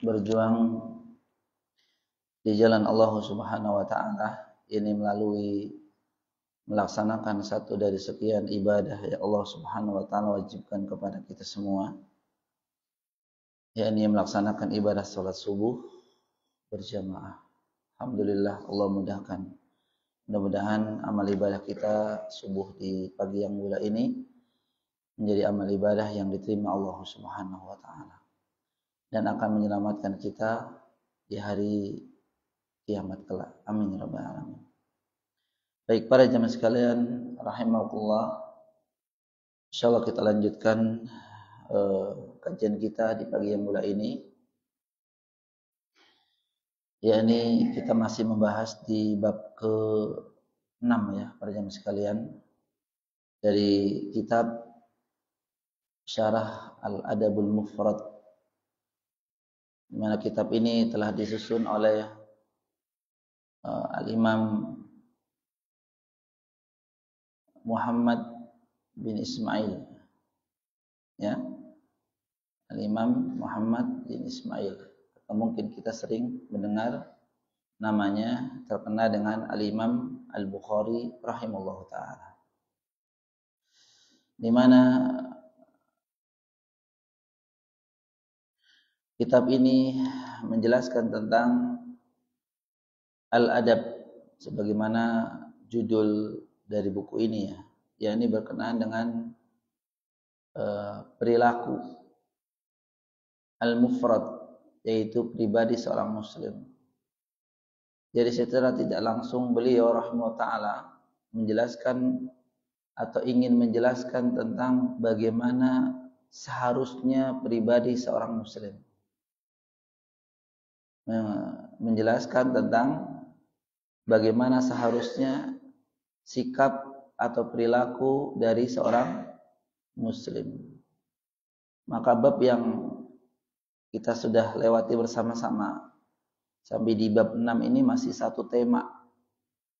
berjuang di jalan Allah Subhanahu wa taala ini melalui melaksanakan satu dari sekian ibadah yang Allah Subhanahu wa taala wajibkan kepada kita semua, yakni melaksanakan ibadah salat subuh berjamaah. Alhamdulillah Allah mudahkan. Mudah-mudahan amal ibadah kita subuh di pagi yang mulia ini menjadi amal ibadah yang diterima Allah Subhanahu wa taala dan akan menyelamatkan kita di hari kiamat kelak. Amin ya rabbal alamin. Baik para jemaah sekalian rahimakumullah, insyaallah kita lanjutkan kajian kita di pagi yang mulia ini, yakni kita masih membahas di bab ke-6 ya para jemaah sekalian dari kitab Syarah Al-Adabul Mufrad, di mana kitab ini telah disusun oleh Al-Imam Muhammad bin Ismail, ya, Al-Imam Muhammad bin Ismail, atau mungkin kita sering mendengar namanya terkenal dengan Al-Imam Al-Bukhari rahimahullahu taala, di mana kitab ini menjelaskan tentang al-adab sebagaimana judul dari buku ini, ya, yakni berkenaan dengan perilaku al-mufrad, yaitu pribadi seorang muslim. Jadi secara tidak langsung beliau rahimahullah taala menjelaskan atau ingin menjelaskan tentang bagaimana seharusnya pribadi seorang muslim, menjelaskan tentang bagaimana seharusnya sikap atau perilaku dari seorang muslim. Maka bab yang kita sudah lewati bersama-sama sampai di bab 6 ini masih satu tema,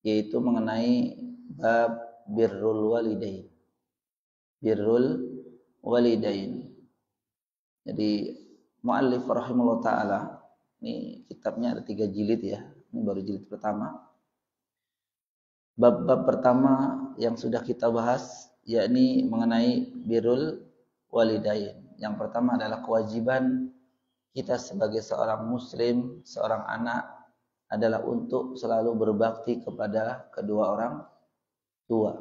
yaitu mengenai bab birrul walidain. Birrul walidain. Jadi muallif rahimahullah taala, ini kitabnya ada 3 jilid ya. Ini baru jilid pertama. Bab-bab pertama yang sudah kita bahas yakni mengenai birrul walidain. Yang pertama adalah kewajiban kita sebagai seorang muslim, seorang anak adalah untuk selalu berbakti kepada kedua orang tua.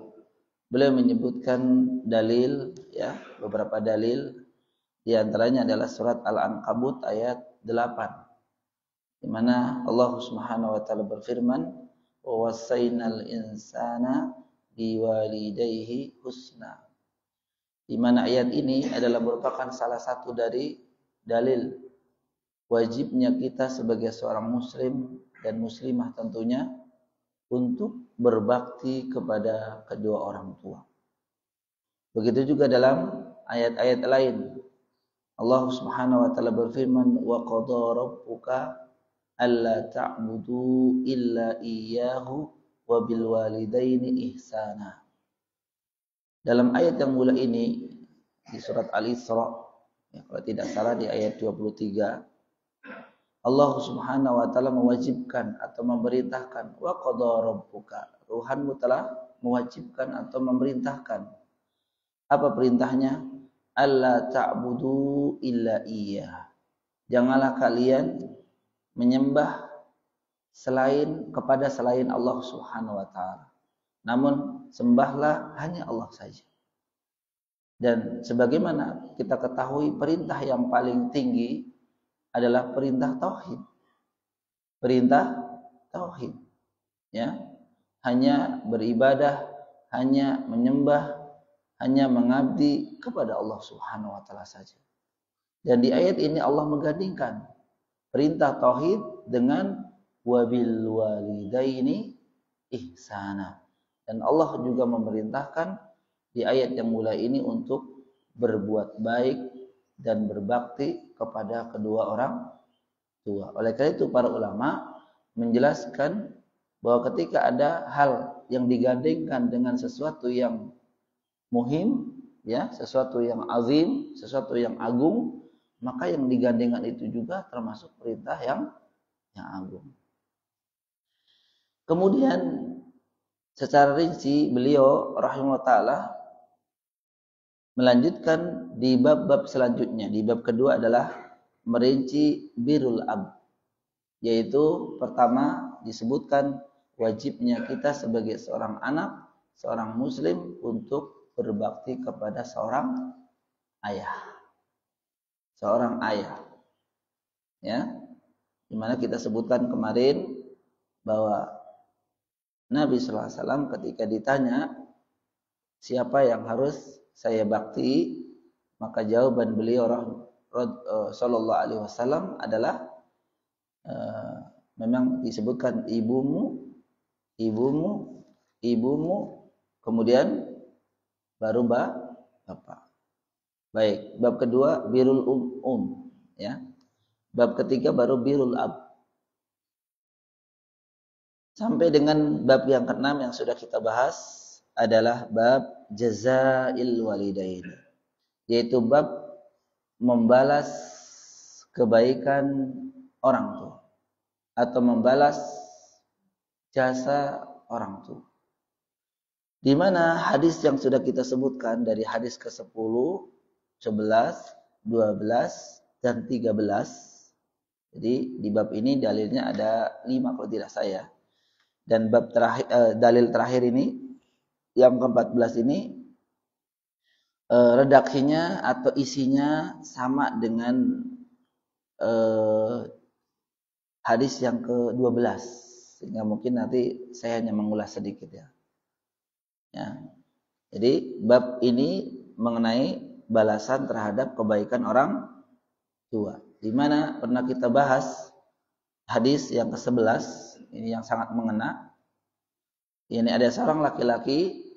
Beliau menyebutkan dalil, ya, beberapa dalil, di antaranya adalah surat Al-Ankabut ayat 8, di mana Allah Subhanahu wa taala berfirman, wa wasainal insana biwalidayhi husna. Di mana ayat ini adalah merupakan salah satu dari dalil wajibnya kita sebagai seorang muslim dan muslimah tentunya untuk berbakti kepada kedua orang tua. Begitu juga dalam ayat-ayat lain Allah Subhanahu wa taala berfirman, wa qadara rabbuka alla ta'budu illa iyyahu wa bil walidaini ihsana. Dalam ayat yang mulia ini di surat Al-Isra, ya, kalau tidak salah di ayat 23, Allah Subhanahu wa taala mewajibkan atau memerintahkan, wa qadara rabbuka, Tuhanmu telah mewajibkan atau memerintahkan. Apa perintahnya? Alla ta'budu illa iyyah. Janganlah kalian menyembah kepada selain Allah Subhanahu wa taala. Namun sembahlah hanya Allah saja. Dan sebagaimana kita ketahui, perintah yang paling tinggi adalah perintah tauhid. Perintah tauhid, ya. Hanya beribadah, hanya menyembah, hanya mengabdi kepada Allah Subhanahu wa taala saja. Dan di ayat ini Allah menggandingkan perintah tauhid dengan wabil walidaini ihsana. Dan Allah juga memerintahkan di ayat yang mulia ini untuk berbuat baik dan berbakti kepada kedua orang tua. Oleh karena itu para ulama menjelaskan bahwa ketika ada hal yang digandengkan dengan sesuatu yang muhim, ya, sesuatu yang azim, sesuatu yang agung, maka yang digandengkan itu juga termasuk perintah yang agung. Kemudian secara rinci beliau rahimahullah taala melanjutkan di bab-bab selanjutnya. Di bab kedua adalah merinci birrul ab, yaitu pertama disebutkan wajibnya kita sebagai seorang anak, seorang muslim untuk berbakti kepada seorang ayah. Seorang ayah. Ya. Dimana kita sebutkan kemarin bahwa Nabi sallallahu alaihi wasallam ketika ditanya siapa yang harus saya bakti, maka jawaban beliau sallallahu alaihi wasallam adalah memang disebutkan ibumu, kemudian baru bapak. Baik, bab kedua birrul ya. Bab ketiga baru birrul ab. Sampai dengan bab yang keenam yang sudah kita bahas adalah bab jazail walidain, yaitu bab membalas kebaikan orang tua atau membalas jasa orang tua. Di mana hadis yang sudah kita sebutkan dari hadis ke-10, 11, 12 dan 13. Jadi di bab ini dalilnya ada 5 kalau tidak saya. Dan bab terakhir dalil terakhir ini yang ke-14 ini redaksinya atau isinya sama dengan hadis yang ke-12, sehingga mungkin nanti saya hanya mengulas sedikit ya. Jadi bab ini mengenai balasan terhadap kebaikan orang tua, di mana pernah kita bahas hadis yang ke-11 ini yang sangat mengena. Ini ada seorang laki-laki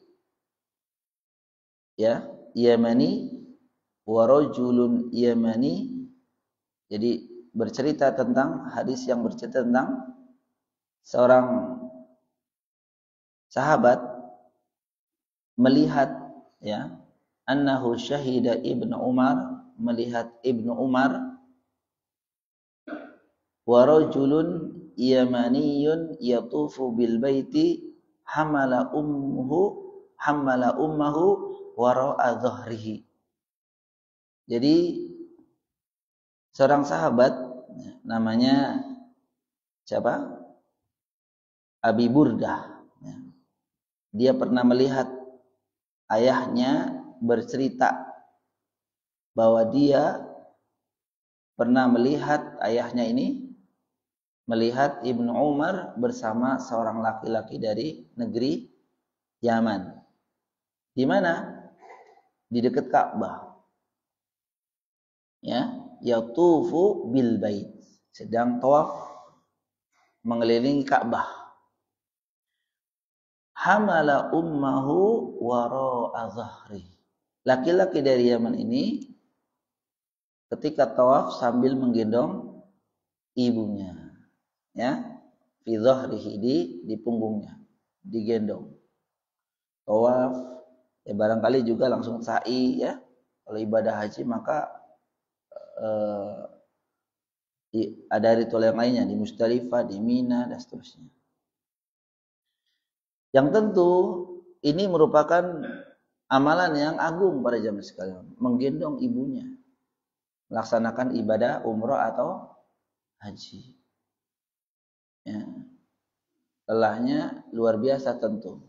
ya, Yamani wa rajulun Yamani. Jadi bercerita tentang hadis yang bercerita tentang seorang sahabat melihat ya, annahu syahida Ibnu Umar, melihat Ibnu Umar, wa rajulun yamaniyun yatufu bil baiti hamala ummahu wara'a dhahrihi. Jadi seorang sahabat namanya siapa? Abi Burdah. Dia pernah melihat ayahnya bercerita bahwa dia pernah melihat ayahnya ini melihat Ibnu Umar bersama seorang laki-laki dari negeri Yaman. Di mana? Di dekat Ka'bah. Ya, yatufu bil bait, sedang tawaf mengelilingi Ka'bah. Hamala ummahu wara'a dhahri. Laki-laki dari Yaman ini ketika tawaf sambil menggendong ibunya. Ya, fi dhahrihi, di punggungnya, digendong. Tawaf ya, barangkali juga langsung sa'i ya. Kalau ibadah haji maka ada ritual yang lainnya di Musdalifah, di Mina dan seterusnya. Yang tentu ini merupakan amalan yang agung pada jamaah sekalian, menggendong ibunya melaksanakan ibadah umrah atau haji. Ya. Lelahnya luar biasa tentu,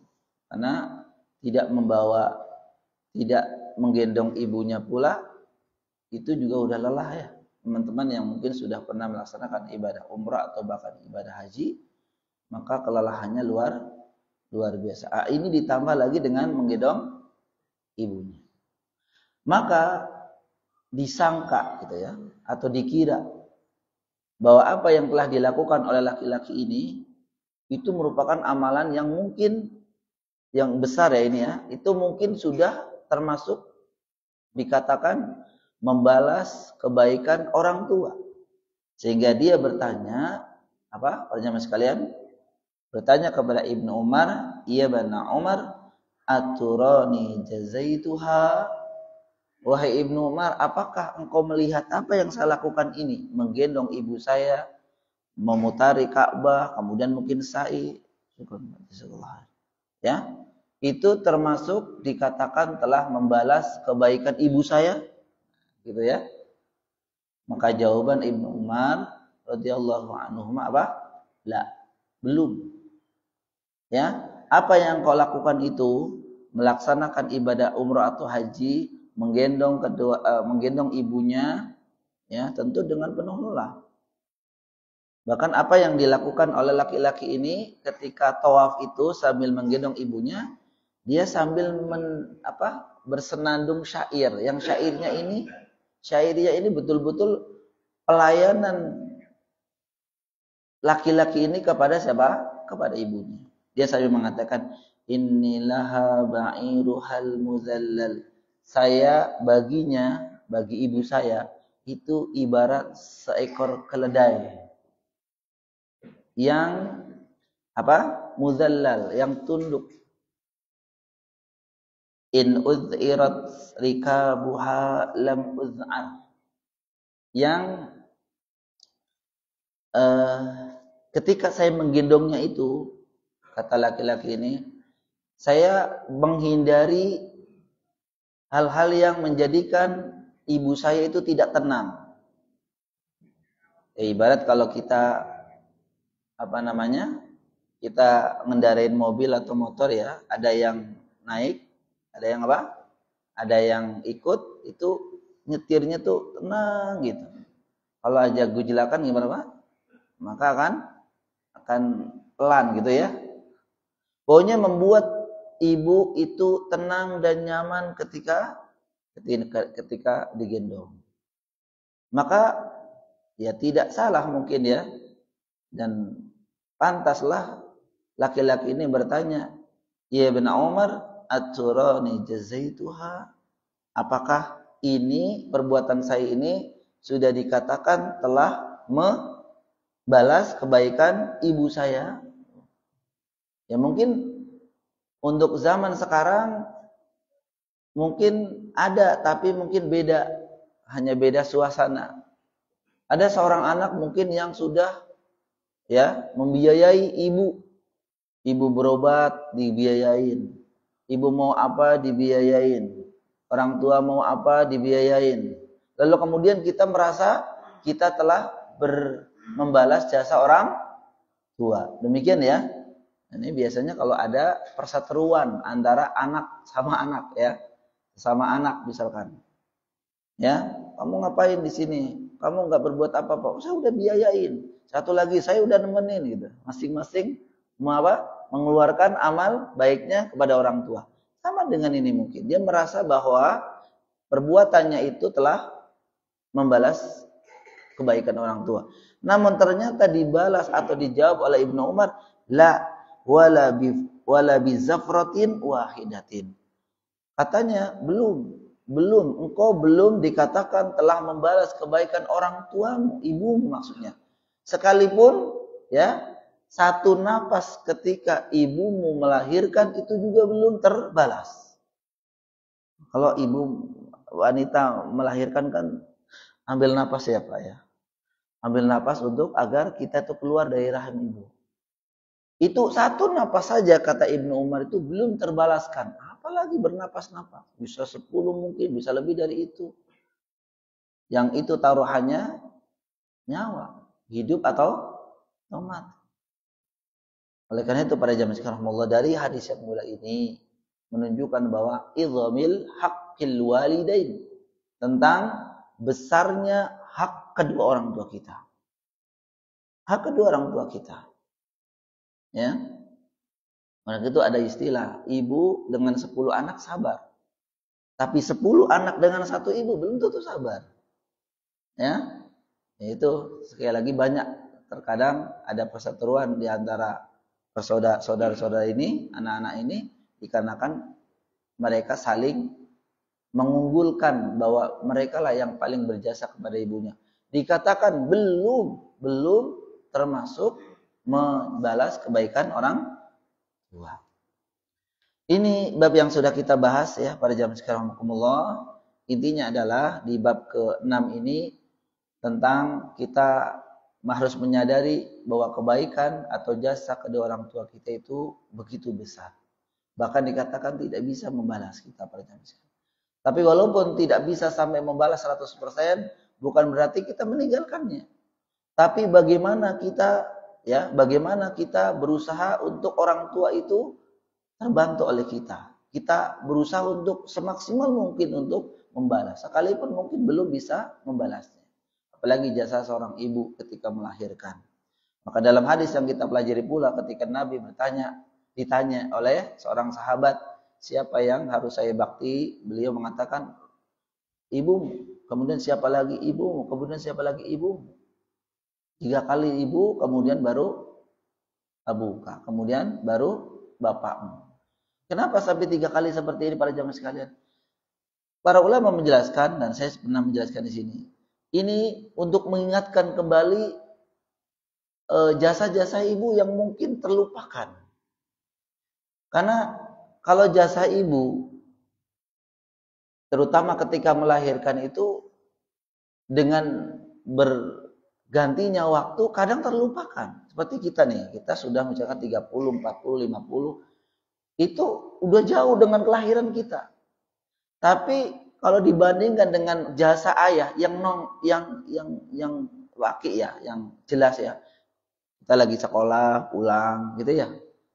karena tidak menggendong ibunya pula itu juga udah lelah ya. Teman-teman yang mungkin sudah pernah melaksanakan ibadah umrah atau bahkan ibadah haji, maka kelelahannya luar biasa. Ini ditambah lagi dengan menggendong ibunya. Maka disangka gitu ya, atau dikira bahwa apa yang telah dilakukan oleh laki-laki ini itu merupakan amalan yang mungkin yang besar ya ini ya, itu mungkin sudah termasuk dikatakan membalas kebaikan orang tua. Sehingga dia bertanya, apa? Pertanyaan sekalian, bertanya kepada Ibnu Umar, "Ya bana Umar, aturani jazaituha?" Wahai Ibnu Umar, apakah engkau melihat apa yang saya lakukan ini? Menggendong ibu saya, memutari Ka'bah, kemudian mungkin sa'i. Ya, itu termasuk dikatakan telah membalas kebaikan ibu saya, gitu ya. Maka jawaban Ibnu Umar radhiyallahu anhu apa? La, belum. Ya, apa yang kau lakukan itu melaksanakan ibadah umrah atau haji, menggendong ibunya, ya tentu dengan penuh lelah. Bahkan apa yang dilakukan oleh laki-laki ini ketika tawaf itu sambil menggendong ibunya, dia sambil bersenandung syair. Yang syairnya ini betul-betul pelayanan laki-laki ini kepada siapa? Kepada ibunya. Dia sambil mengatakan, Innilaha ba'iruhal muzallal. Saya baginya, bagi ibu saya, itu ibarat seekor keledai. Yang muzallal, yang tunduk. In udhirat rikabuha lam uz'ar. Yang ketika saya menggendongnya itu, kata laki-laki ini, saya menghindari hal-hal yang menjadikan ibu saya itu tidak tenang. Ibarat kalau kita kita ngendarain mobil atau motor ya, ada yang naik, ada yang ada yang ikut, itu nyetirnya tuh tenang gitu. Kalau aja gujlakan gimana Pak? Maka akan pelan gitu ya. Pokoknya membuat ibu itu tenang dan nyaman ketika digendong. Maka ya tidak salah mungkin ya, dan pantaslah laki-laki ini bertanya, ya Ibnu Umar, aturani jazaituha? Apakah ini perbuatan saya ini sudah dikatakan telah membalas kebaikan ibu saya? Ya mungkin untuk zaman sekarang mungkin ada, tapi mungkin beda, hanya beda suasana. Ada seorang anak mungkin yang sudah ya membiayai ibu berobat dibiayain, ibu mau apa dibiayain, orang tua mau apa dibiayain. Lalu kemudian kita merasa kita telah membalas jasa orang tua. Demikian ya. Ini biasanya kalau ada perseteruan antara anak sama anak ya, sama anak misalkan, ya kamu ngapain di sini? Kamu nggak berbuat apa-apa? Saya udah biayain. Satu lagi saya udah nemenin gitu. Masing-masing mengeluarkan amal baiknya kepada orang tua. Sama dengan ini mungkin dia merasa bahwa perbuatannya itu telah membalas kebaikan orang tua. Namun ternyata dibalas atau dijawab oleh Ibnu Umar, la wala bi zafratin wahidatin. Katanya engkau belum dikatakan telah membalas kebaikan orang tuamu, ibumu maksudnya. Sekalipun ya satu napas ketika ibumu melahirkan itu juga belum terbalas. Kalau ibu wanita melahirkan kan ambil napas ya Pak ya. Ambil napas untuk agar kita itu keluar dari rahim ibu. Itu satu napas saja kata Ibnu Umar itu belum terbalaskan. Apalagi bernapas-napas. Bisa 10 mungkin, bisa lebih dari itu. Yang itu taruhannya nyawa. Hidup atau mati. Oleh karena itu pada zaman sekarang Allah dari hadis yang mulia ini menunjukkan bahwa idhamil haqqil walidain. Tentang besarnya hak kedua orang tua kita. Hak kedua orang tua kita. Ya. Maka itu ada istilah ibu dengan 10 anak sabar. Tapi 10 anak dengan satu ibu belum tentu sabar. Ya. Itu sekali lagi banyak terkadang ada perseteruan di antara saudara-saudara ini, anak-anak ini dikarenakan mereka saling mengunggulkan bahwa mereka lah yang paling berjasa kepada ibunya. Dikatakan belum termasuk membalas kebaikan orang tua. Ini bab yang sudah kita bahas ya pada jam sekarang. intinya adalah di bab ke-6 ini tentang kita harus menyadari bahwa kebaikan atau jasa kedua orang tua kita itu begitu besar. Bahkan dikatakan tidak bisa membalas kita pada zaman sekarang. Tapi walaupun tidak bisa sampai membalas 100%, bukan berarti kita meninggalkannya. Tapi bagaimana kita berusaha untuk orang tua itu terbantu oleh kita. Kita berusaha untuk semaksimal mungkin untuk membalas, sekalipun mungkin belum bisa membalasnya. Apalagi jasa seorang ibu ketika melahirkan. Maka dalam hadis yang kita pelajari pula ketika Nabi ditanya oleh seorang sahabat, siapa yang harus saya bakti? Beliau mengatakan, ibumu. Kemudian siapa lagi? Ibumu. Kemudian siapa lagi? Ibumu. 3 kali ibu, kemudian baru abuka. Kemudian baru bapakmu. Kenapa sampai 3 kali seperti ini para jamaah sekalian? Para ulama menjelaskan, dan saya pernah menjelaskan di sini. Ini untuk mengingatkan kembali jasa-jasa ibu yang mungkin terlupakan. Karena kalau jasa ibu, terutama ketika melahirkan itu, dengan bergantinya waktu kadang terlupakan. Seperti kita nih, kita sudah misalkan 30, 40, 50, itu udah jauh dengan kelahiran kita. Tapi kalau dibandingkan dengan jasa ayah yang waki ya, yang jelas ya. Kita lagi sekolah, pulang gitu ya.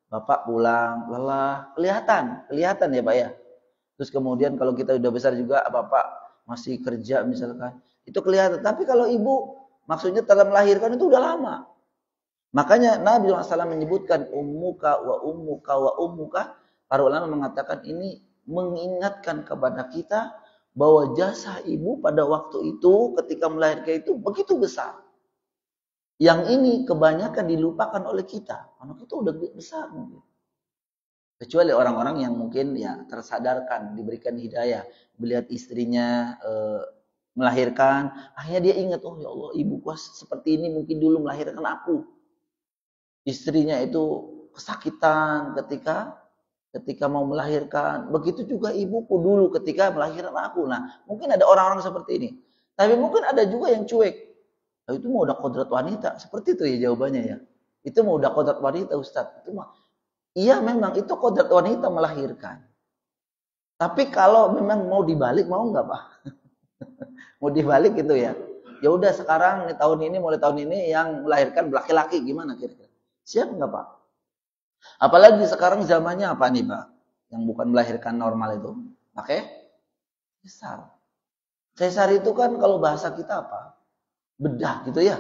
Bapak pulang, lelah, kelihatan ya Pak ya. Terus kemudian kalau kita udah besar juga, Bapak masih kerja misalkan, itu kelihatan. Tapi kalau ibu, maksudnya telah melahirkan itu udah lama. Makanya Nabi SAW menyebutkan ummuka wa ummuka wa ummuka. Para ulama mengatakan ini mengingatkan kepada kita bahwa jasa ibu pada waktu itu ketika melahirkan itu begitu besar. Yang ini kebanyakan dilupakan oleh kita. Anak itu udah besar mungkin. Kecuali orang-orang yang mungkin ya tersadarkan, diberikan hidayah, melihat istrinya melahirkan, akhirnya dia ingat, oh ya Allah, ibuku seperti ini mungkin dulu melahirkan aku. Istrinya itu kesakitan ketika mau melahirkan. Begitu juga ibuku dulu ketika melahirkan aku. Nah, mungkin ada orang-orang seperti ini. Tapi mungkin ada juga yang cuek. Nah, itu mau udah kodrat wanita. Seperti itu ya jawabannya ya. Itu mau udah kodrat wanita Ustaz. Itu mah. Iya memang itu kodrat wanita melahirkan. Tapi kalau memang mau dibalik mau nggak Pak? Mau dibalik gitu ya. Ya udah sekarang mulai tahun ini yang melahirkan laki-laki gimana kira-kira? Siap nggak Pak? Apalagi sekarang zamannya apa nih Pak? Yang bukan melahirkan normal itu. Pakai sesar. Sesar itu kan kalau bahasa kita apa? Bedah gitu ya.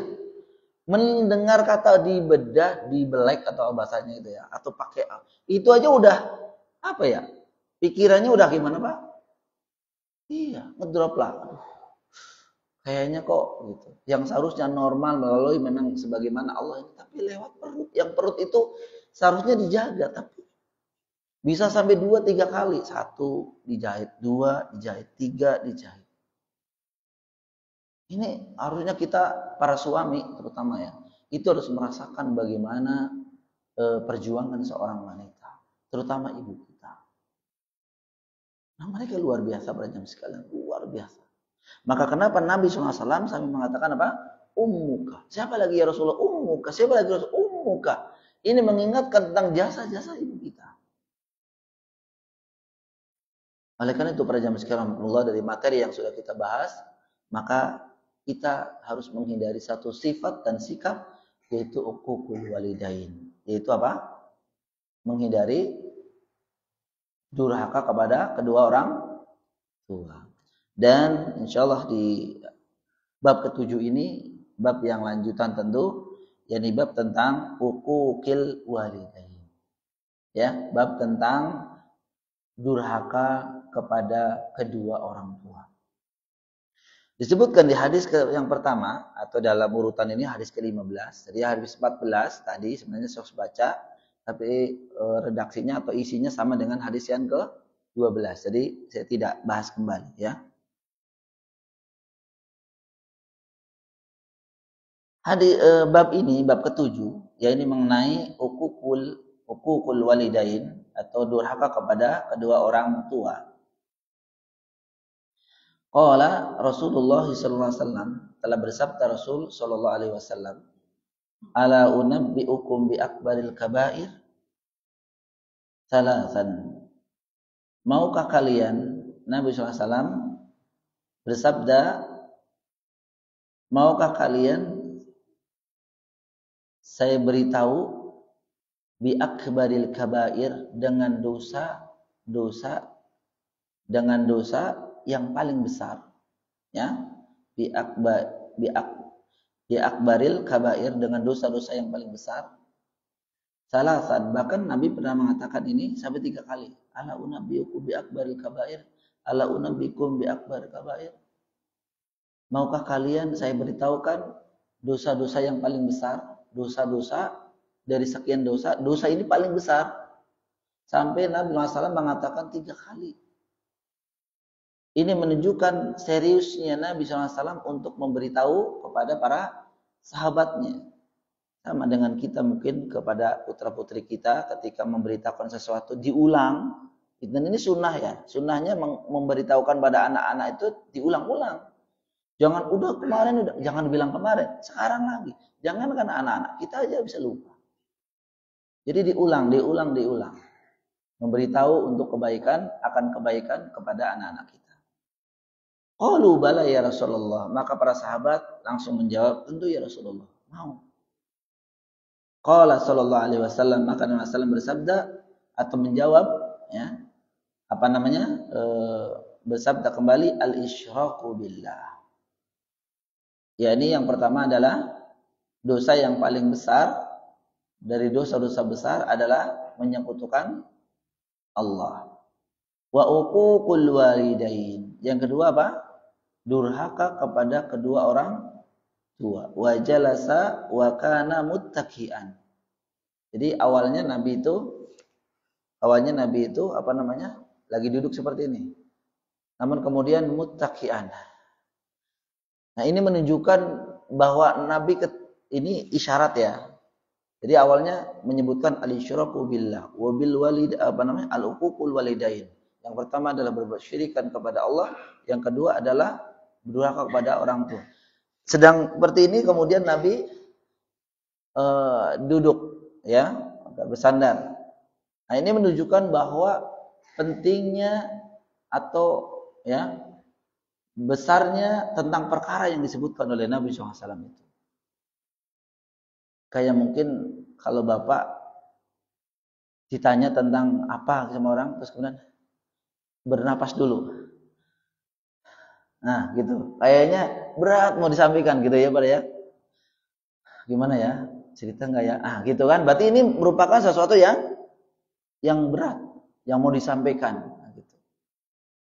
Mendengar kata dibedah, dibelek atau bahasanya itu ya, atau pakai itu aja udah apa ya? Pikirannya udah gimana Pak? Iya, ngedrop lah. Aduh, kayaknya kok gitu. Yang seharusnya normal melalui memang sebagaimana Allah ini, tapi lewat perut. Yang perut itu seharusnya dijaga, tapi bisa sampai 2-3 kali. 1 dijahit, 2 dijahit, 3 dijahit. Ini harusnya kita para suami terutama ya, itu harus merasakan bagaimana perjuangan seorang wanita, terutama ibu kita. Nah, mereka luar biasa pada jam sekalian, luar biasa. Maka kenapa Nabi SAW sampai mengatakan apa? Ummuka. Siapa lagi ya Rasulullah? Ummuka. Siapa lagi Rasulullah? Ummuka. Ini mengingatkan tentang jasa-jasa ibu kita. Oleh karena itu pada jam sekalian, dari materi yang sudah kita bahas, maka kita harus menghindari satu sifat dan sikap, yaitu uququl walidain. Yaitu apa? Menghindari durhaka kepada kedua orang tua. Dan insyaallah di bab ke-7 ini, bab yang lanjutan tentu, yakni bab tentang uquqil walidain. Ya, bab tentang durhaka kepada kedua orang tua. Disebutkan di hadis yang pertama atau dalam urutan ini hadis ke-15. Jadi hadis 14 tadi sebenarnya saya baca, tapi redaksinya atau isinya sama dengan hadis yang ke-12. Jadi saya tidak bahas kembali ya. Hadis bab ini bab ke-7 yaitu mengenai uququl walidain atau durhaka kepada kedua orang tua. Qala Rasulullah sallallahu alaihi wasallam, telah bersabda Rasul sallallahu alaihi wasallam, ala unabbiukum bi akbaril kabair salasan. Maukah kalian, Nabi sallallahu alaihi wasallam bersabda, maukah kalian saya beritahu bi akbaril kabair, dengan dosa yang paling besar, ya, bi akbaril kabair, dengan dosa-dosa yang paling besar. Salasan, bahkan Nabi pernah mengatakan ini sampai 3 kali. Ala unabbiukum bi akbaril kabair, ala unabbiukum bi akbaril kabair. Maukah kalian saya beritahukan dosa-dosa yang paling besar? Dosa-dosa, dari sekian dosa ini paling besar. Sampai Nabi SAW mengatakan 3 kali. Ini menunjukkan seriusnya Nabi SAW untuk memberitahu kepada para sahabatnya. Sama dengan kita mungkin kepada putra-putri kita ketika memberitahukan sesuatu diulang. Dan ini sunnah ya. Sunnahnya memberitahukan pada anak-anak itu diulang-ulang. Jangan udah kemarin, jangan bilang kemarin, sekarang lagi. Jangan kan anak-anak, kita aja bisa lupa. Jadi diulang. Memberitahu untuk kebaikan, akan kebaikan kepada anak-anak kita. Qalu bala ya Rasulullah. Maka para sahabat langsung menjawab, tentu ya Rasulullah, mau. Qala sallallahu alaihi wasallam, maka Nabi sallallahu bersabda atau menjawab, ya, bersabda kembali, al-isyraku billah. Ya, ini yang pertama adalah dosa yang paling besar dari dosa-dosa besar adalah menyekutukan Allah. Wa uququl walidain. Yang kedua apa? Durhaka kepada kedua orang tua. Wa jalasa wa kana muttaqian. Jadi awalnya Nabi itu lagi duduk seperti ini. Namun kemudian muttaqian. Nah, ini menunjukkan bahwa Nabi ini isyarat ya. Jadi awalnya menyebutkan al-isyraku billah wa bil walid al-uququl walidain. Yang pertama adalah berbuat syirikan kepada Allah, yang kedua adalah berdurhaka kepada orang tua. Sedang seperti ini kemudian Nabi duduk, ya, bersandar. Nah, ini menunjukkan bahwa pentingnya atau ya besarnya tentang perkara yang disebutkan oleh Nabi SAW itu. Kayak mungkin kalau Bapak ditanya tentang apa sama orang, terus kemudian bernapas dulu. Nah, gitu. Kayaknya berat mau disampaikan gitu ya, Pak ya. Gimana ya? Cerita enggak ya? Ah, gitu kan. Berarti ini merupakan sesuatu yang berat, yang mau disampaikan. Nah, gitu.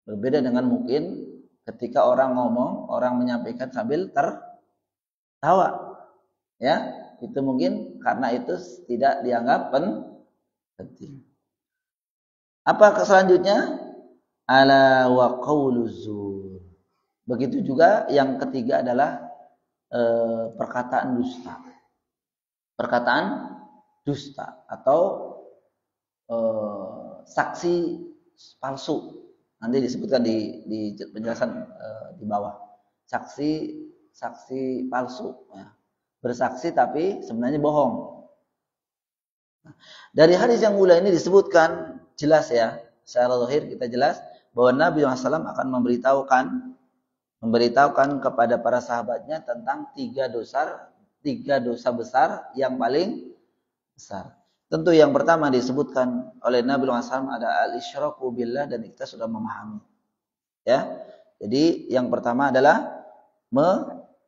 Berbeda dengan mungkin ketika orang ngomong, orang menyampaikan sambil tertawa. Ya, itu mungkin karena itu tidak dianggap penting. Apa selanjutnya? Ala wa qauluzur. Begitu juga yang ketiga adalah perkataan dusta. Perkataan dusta atau saksi palsu. Nanti disebutkan di penjelasan di bawah. Saksi palsu, ya. Bersaksi tapi sebenarnya bohong. Nah, dari hadis yang mulia ini disebutkan jelas ya, secara zahir kita jelas bahwa Nabi SAW akan memberitahukan kepada para sahabatnya tentang 3 dosa besar yang paling besar. Tentu yang pertama disebutkan oleh Nabi SAW ada al-isyraku billah, dan kita sudah memahami. Ya. Jadi yang pertama adalah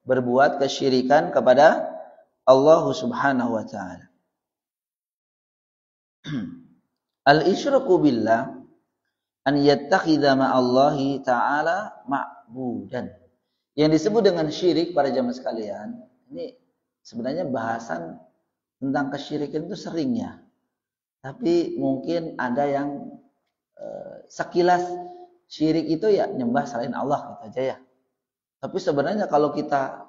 berbuat kesyirikan kepada Allah Subhanahu wa taala. Al-isyraku billah an yattakhidha ma'allahi ta'ala ma'budan. Yang disebut dengan syirik pada zaman sekalian, ini sebenarnya bahasan tentang kesyirikan itu sering ya. Tapi mungkin ada yang sekilas syirik itu ya nyembah selain Allah gitu aja ya. Tapi sebenarnya kalau kita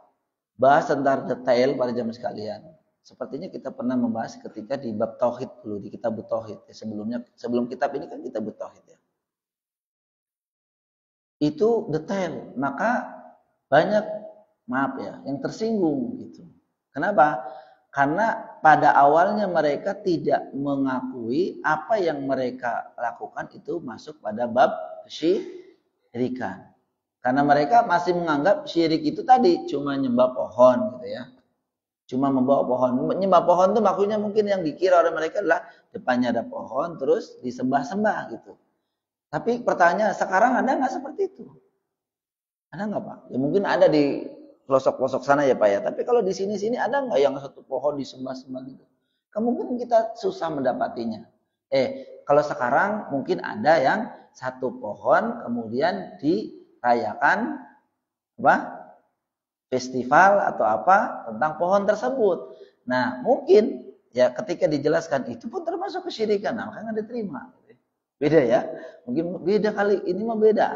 bahas tentang detail pada zaman sekalian, sepertinya kita pernah membahas ketika di bab tauhid dulu, di kitab tauhid ya. Sebelum kitab ini kan kitab tauhid ya. itu detail, maka banyak maaf ya yang tersinggung gitu. Kenapa? Karena pada awalnya mereka tidak mengakui apa yang mereka lakukan itu masuk pada bab kesyirikan. Karena mereka masih menganggap syirik itu tadi cuma nyembah pohon gitu ya. Cuma membawa pohon. Menyembah pohon itu maksudnya mungkin yang dikira oleh mereka adalah depannya ada pohon terus disembah-sembah gitu. Tapi pertanyaan sekarang ada nggak seperti itu? Ada nggak Pak? Ya mungkin ada di pelosok-pelosok sana ya Pak ya. Tapi kalau di sini-sini ada nggak yang satu pohon disembah-sembah gitu? Kemungkinan kita susah mendapatinya. Kalau sekarang mungkin ada yang satu pohon kemudian dirayakan apa? Festival atau apa tentang pohon tersebut. Nah mungkin ya ketika dijelaskan itu pun termasuk kesyirikan. Nah makanya nggak diterima. Beda ya. Mungkin beda kali. Ini mah beda.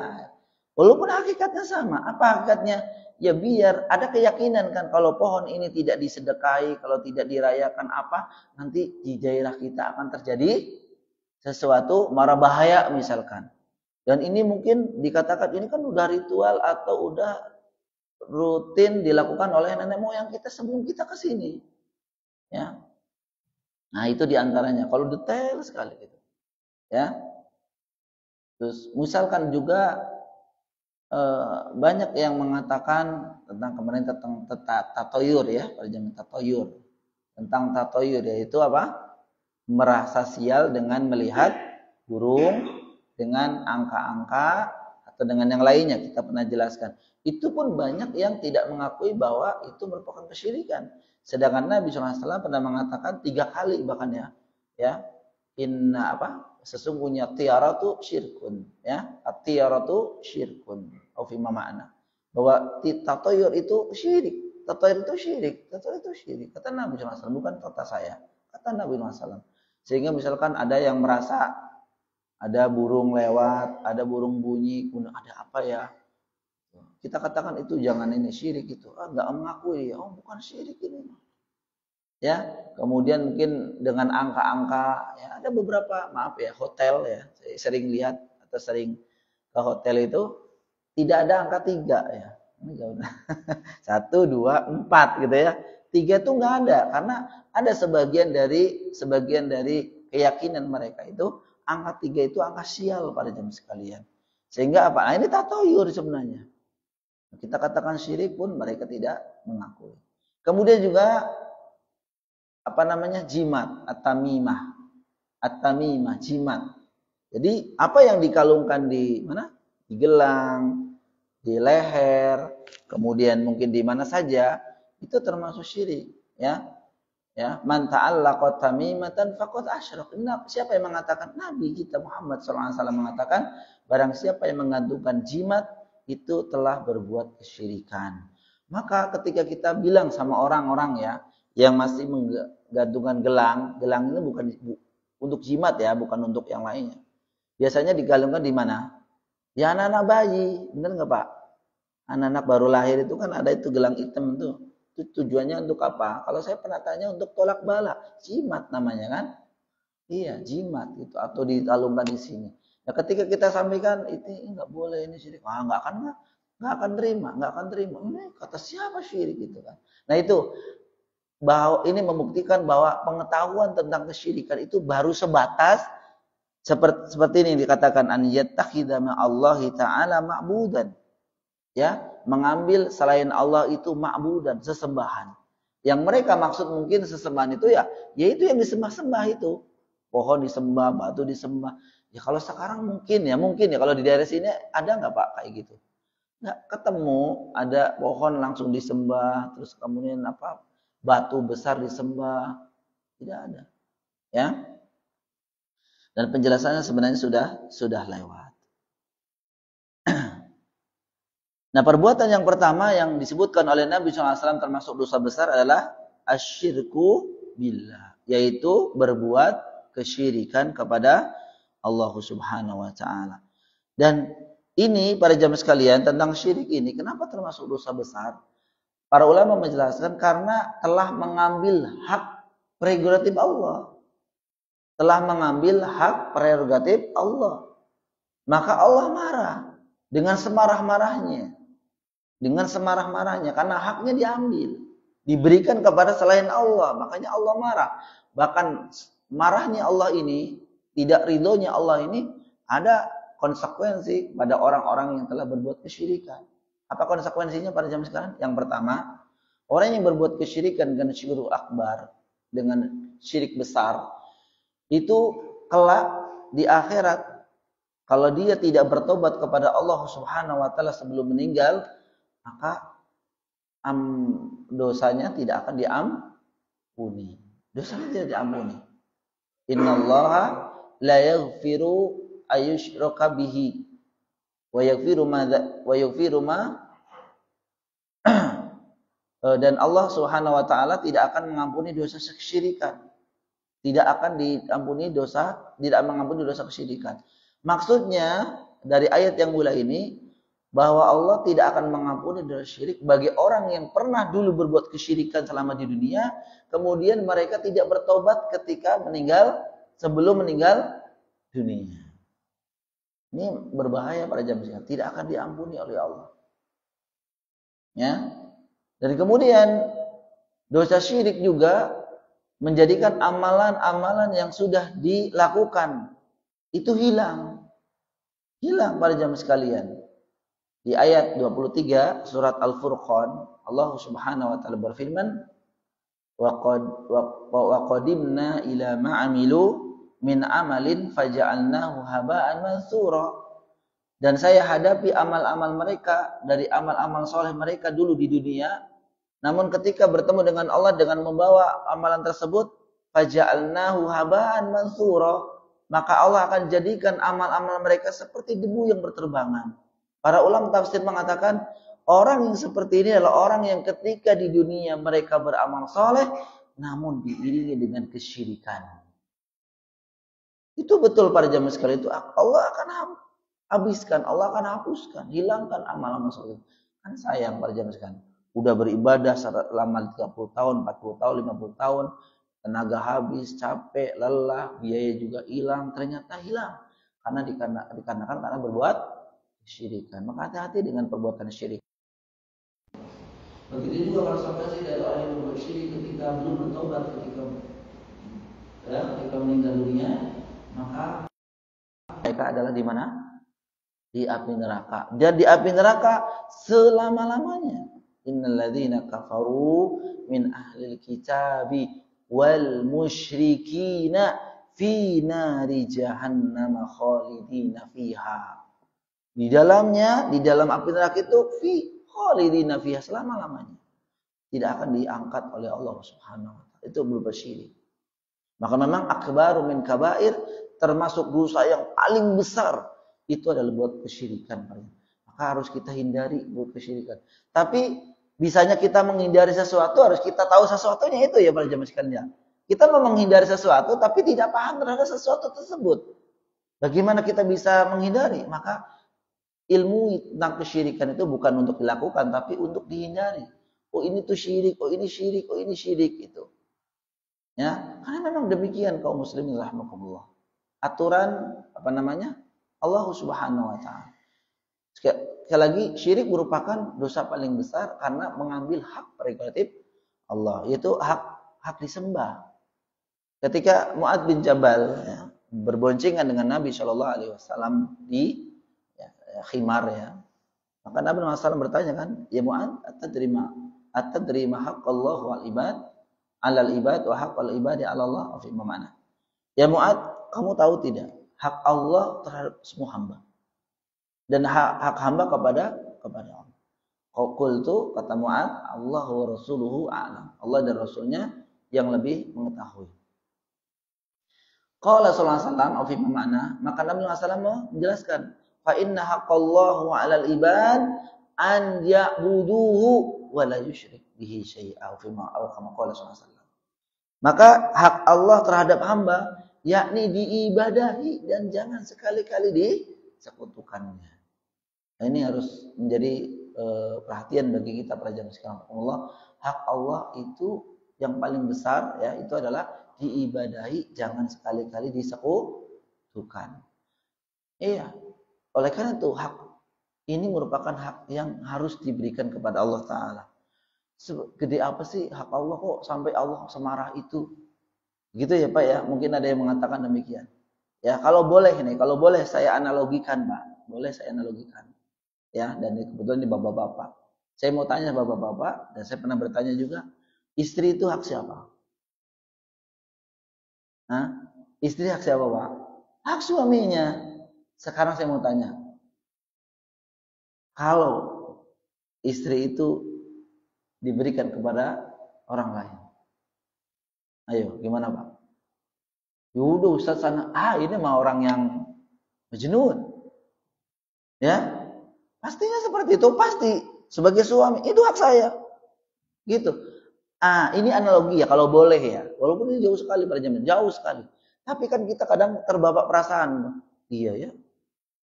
Walaupun hakikatnya sama. Apa hakikatnya? Ya biar ada keyakinan kan. Kalau pohon ini tidak disedekahi. Kalau tidak dirayakan apa. Nanti di daerah kita akan terjadi sesuatu mara bahaya misalkan. Dan ini mungkin dikatakan ini kan udah ritual atau udah rutin dilakukan oleh nenek moyang kita sebelum kita ke sini. Ya. Nah itu diantaranya. Kalau detail sekali gitu. Ya. Terus misalkan juga banyak yang mengatakan tentang kemarin tentang tatoyur ya, pada zaman tatoyur. Tentang tatoyur yaitu apa? Merasa sial dengan melihat burung, dengan angka-angka atau dengan yang lainnya kita pernah jelaskan. Itu pun banyak yang tidak mengakui bahwa itu merupakan kesyirikan. Sedangkan Nabi SAW pernah mengatakan 3 kali bahkan ya. Inna apa? Sesungguhnya tiaratu syirkun ya. At-tiaratu syirkun. Au fi ma'ana. Bahwa tatoyur itu syirik. Tatoyur itu syirik. Tatoyur itu syirik. Kata Nabi SAW, bukan kata saya. Kata Nabi SAW. Sehingga misalkan ada yang merasa ada burung lewat, ada burung bunyi, ada apa ya? Kita katakan itu jangan ini syirik itu. Enggak mengakui ya. Oh, bukan syirik ini. Ya, kemudian mungkin dengan angka-angka ya ada beberapa maaf ya hotel ya saya sering lihat atau sering ke hotel itu tidak ada angka 3 ya. Ini udah 1, 2, 4 gitu ya. 3 tuh nggak ada karena ada sebagian dari keyakinan mereka itu angka 3 itu angka sial pada jam sekalian. Sehingga apa? Nah, ini tatoyur sebenarnya. Kita katakan syirik pun mereka tidak mengakui. Kemudian juga apa namanya jimat at-tamimah jimat. Jadi apa yang dikalungkan di mana? Di gelang, di leher, kemudian mungkin di mana saja itu termasuk syirik ya. Ya, man ta'allaqa tamimatan faqad asyrak. Siapa yang mengatakan? Nabi kita Muhammad sallallahu alaihi wasallam mengatakan barang siapa yang menggantungkan jimat itu telah berbuat kesyirikan. Maka ketika kita bilang sama orang-orang ya yang masih menggantungkan gelang ini bukan untuk jimat ya, bukan untuk yang lainnya. Biasanya digalungkan di mana? Ya anak-anak bayi, benar nggak Pak? Anak-anak baru lahir itu kan ada itu gelang hitam tuh. Itu tujuannya untuk apa? Kalau saya pernah tanya untuk tolak bala, jimat namanya kan? Iya, jimat gitu atau dikalungkan di sini. Nah, ketika kita sampaikan ini nggak boleh ini syirik, nggak akan terima. Ini kata siapa syirik gitu kan? Nah itu bahwa ini membuktikan bahwa pengetahuan tentang kesyirikan itu baru sebatas seperti ini dikatakan an yattakhidha ma'allahi ta'ala ma'budan. Ya, mengambil selain Allah itu ma'budan, sesembahan. Yang mereka maksud mungkin sesembahan itu ya yaitu yang disembah-sembah itu. Pohon disembah, batu disembah. Ya kalau sekarang mungkin ya kalau di daerah sini ada enggak Pak kayak gitu? Enggak ketemu ada pohon langsung disembah terus kemudian apa batu besar disembah, tidak ada ya. Dan penjelasannya sebenarnya sudah lewat. Nah perbuatan yang pertama yang disebutkan oleh Nabi SAW termasuk dosa besar adalah asyirku billah, yaitu berbuat kesyirikan kepada Allah Subhanahu Wa Taala. Dan ini para jamaah sekalian tentang syirik ini kenapa termasuk dosa besar? Para ulama menjelaskan karena telah mengambil hak prerogatif Allah. Telah mengambil hak prerogatif Allah. Maka Allah marah. dengan semarah-marahnya. Dengan semarah-marahnya karena haknya diambil, diberikan kepada selain Allah, makanya Allah marah. Bahkan marahnya Allah ini, tidak ridhonya Allah ini ada konsekuensi pada orang-orang yang telah berbuat kesyirikan. Apa konsekuensinya pada zaman sekarang? Yang pertama, orang yang berbuat kesyirikan dengan syirkul akbar, dengan syirik besar, itu kelak di akhirat kalau dia tidak bertobat kepada Allah Subhanahu wa taala sebelum meninggal, maka dosanya tidak akan diampuni. Dosanya tidak diampuni. Innallaha la yaghfiru ayyushraka bihi wa yaghfiru ma dan Allah Subhanahu wa taala tidak akan mengampuni dosa kesyirikan. Tidak akan diampuni dosa, tidak mengampuni dosa kesyirikan. Maksudnya dari ayat yang mulai ini bahwa Allah tidak akan mengampuni dosa syirik bagi orang yang pernah dulu berbuat kesyirikan selama di dunia, kemudian mereka tidak bertobat ketika meninggal, sebelum meninggal dunia. Ini berbahaya pada zaman sekarang, tidak akan diampuni oleh Allah. Ya. Dan kemudian dosa syirik juga menjadikan amalan-amalan yang sudah dilakukan itu hilang. Hilang pada zaman sekalian. Di ayat 23 surat Al-Furqan, Allah Subhanahu wa taala berfirman, wa qadimna ila ma amilu min amalin faja'alnahu haba'an mansura. Dan saya hadapi amal-amal mereka dari amal-amal soleh mereka dulu di dunia, namun ketika bertemu dengan Allah dengan membawa amalan tersebut, faja'alnahu haba'an mansura, maka Allah akan jadikan amal-amal mereka seperti debu yang berterbangan. Para ulama tafsir mengatakan orang yang seperti ini adalah orang yang ketika di dunia mereka beramal soleh namun diiringi dengan kesyirikan. Itu betul pada zaman sekarang itu Allah akan habiskan, Allah akan hapuskan, hilangkan amal-amal soleh. Kan sayang pada zaman sekarang. Udah beribadah selama 30 tahun, 40 tahun, 50 tahun, tenaga habis, capek, lelah, biaya juga hilang, ternyata hilang dikarenakan karena berbuat kesyirikan. Maka hati-hati dengan perbuatan syirik. Begitu juga konsekuensi dari orang yang berbuat syirik ketika belum bertobat, ketika meninggal dunia, maka mereka adalah di mana? Di api neraka. Dan di api neraka selama-lamanya. Innal ladzina kafaru min ahlil kitabi wal musyrikina fi nari jahannam khalidina fiha. Di dalamnya, di dalam api neraka itu fi khalidina fiha, selama-lamanya. Tidak akan diangkat oleh Allah Subhanahu wa taala. Itu berupa syirik. Maka memang akbaru min kabair, termasuk dosa yang paling besar itu adalah buat kesyirikan. Maka harus kita hindari buat kesyirikan. Tapi bisanya kita menghindari sesuatu, harus kita tahu sesuatunya itu ya pada zaman sekalian. Kita mau menghindari sesuatu tapi tidak paham terhadap sesuatu tersebut. Bagaimana kita bisa menghindari? Maka ilmu tentang kesyirikan itu bukan untuk dilakukan tapi untuk dihindari. Oh ini tuh syirik, oh ini syirik, oh ini syirik itu. Ya, karena memang demikian kaum muslimin rahimakumullah. Aturan Allah Subhanahu wa taala. Sekali lagi syirik merupakan dosa paling besar karena mengambil hak prerogatif Allah, yaitu hak disembah. Ketika Mu'adz bin Jabal berboncengan dengan Nabi Shallallahu alaihi wasallam di khimar ya. Maka Nabi SAW bertanya kan, ya Mu'adz, atadri ma haqqallahu wal ibad 'alal ibad wa haqqal ibadi 'ala Allah fi mana? Ya Mu'adz, kamu tahu tidak hak Allah terhadap semua hamba dan hak hamba kepada Allah. Qultu, kata Mu'adz, Allah wa rasuluhu a'lam. Allah dan Rasulnya yang lebih mengetahui. Qala sallallahu alaihi wasallam fi mana? Maka Nabi SAW menjelaskan, fa inna haqqallahu 'alal ibad an ya'buduhu wa la yusyrik bihi syai'a fi ma kama qala sallallahu alaihi wasallam. Maka hak Allah terhadap hamba yakni diibadahi dan jangan sekali-kali disekutukannya. Nah, ini harus menjadi perhatian bagi kita pada zaman sekarang. Allah, hak Allah itu yang paling besar ya, itu adalah diibadahi, jangan sekali-kali disekutukan. Iya. Oleh karena itu hak ini merupakan hak yang harus diberikan kepada Allah Ta'ala. Gede apa sih hak Allah kok sampai Allah semarah itu? Gitu ya Pak ya, mungkin ada yang mengatakan demikian. Ya kalau boleh saya analogikan Pak, boleh saya analogikan. Ya, dan kebetulan di bapak-bapak. Saya mau tanya bapak-bapak, dan saya pernah bertanya juga, istri itu hak siapa? Hah? Istri hak siapa Pak? Hak suaminya. Sekarang saya mau tanya, kalau istri itu diberikan kepada orang lain, ayo gimana Pak? Yaudah Ustaz sana, ini mah orang yang majnun. Ya, pastinya seperti itu, pasti sebagai suami itu hak saya. Gitu. Ini analogi ya kalau boleh ya. Walaupun ini jauh sekali pada zaman, jauh sekali. Tapi kan kita kadang terbawa perasaan. Iya ya.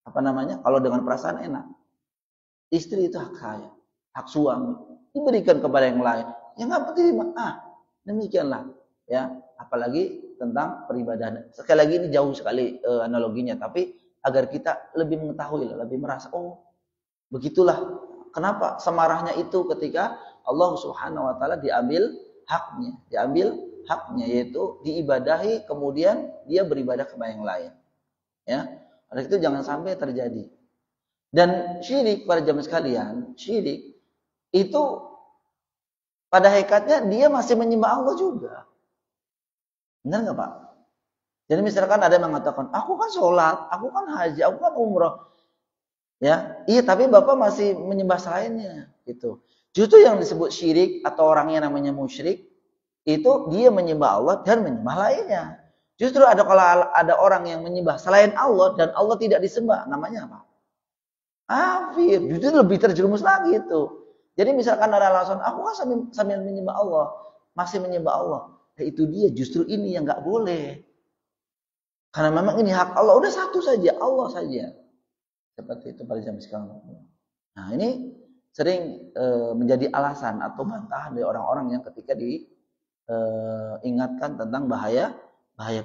Apa namanya? Kalau dengan perasaan enak. Istri itu hak saya, hak suami. Diberikan kepada yang lain. Ya nggak terima. Demikianlah. Ya, apalagi tentang peribadahan. Sekali lagi ini jauh sekali analoginya, tapi agar kita lebih mengetahui, lebih merasa, begitulah kenapa semarahnya itu ketika Allah Subhanahu wa taala diambil haknya yaitu diibadahi kemudian dia beribadah kepada yang lain. Ya. Oleh itu jangan sampai terjadi. Dan syirik pada zaman sekalian, syirik itu pada hakikatnya dia masih menyembah Allah juga. Benar enggak, Pak? Jadi misalkan ada yang mengatakan, "Aku kan sholat, aku kan haji, aku kan umroh." Ya, iya tapi Bapak masih menyembah selainnya gitu. Justru yang disebut syirik atau orangnya namanya musyrik itu dia menyembah Allah dan menyembah lainnya. Justru kalau ada orang yang menyembah selain Allah dan Allah tidak disembah, namanya apa? Kafir. Justru lebih terjerumus lagi itu. Jadi misalkan ada alasan, aku kan sambil menyembah Allah, masih menyembah Allah. Nah, itu dia justru ini yang nggak boleh. Karena memang ini hak Allah, udah satu saja, Allah saja. Seperti itu pada zaman sekarang. Nah ini sering menjadi alasan atau bantahan dari orang-orang yang ketika diingatkan tentang bahaya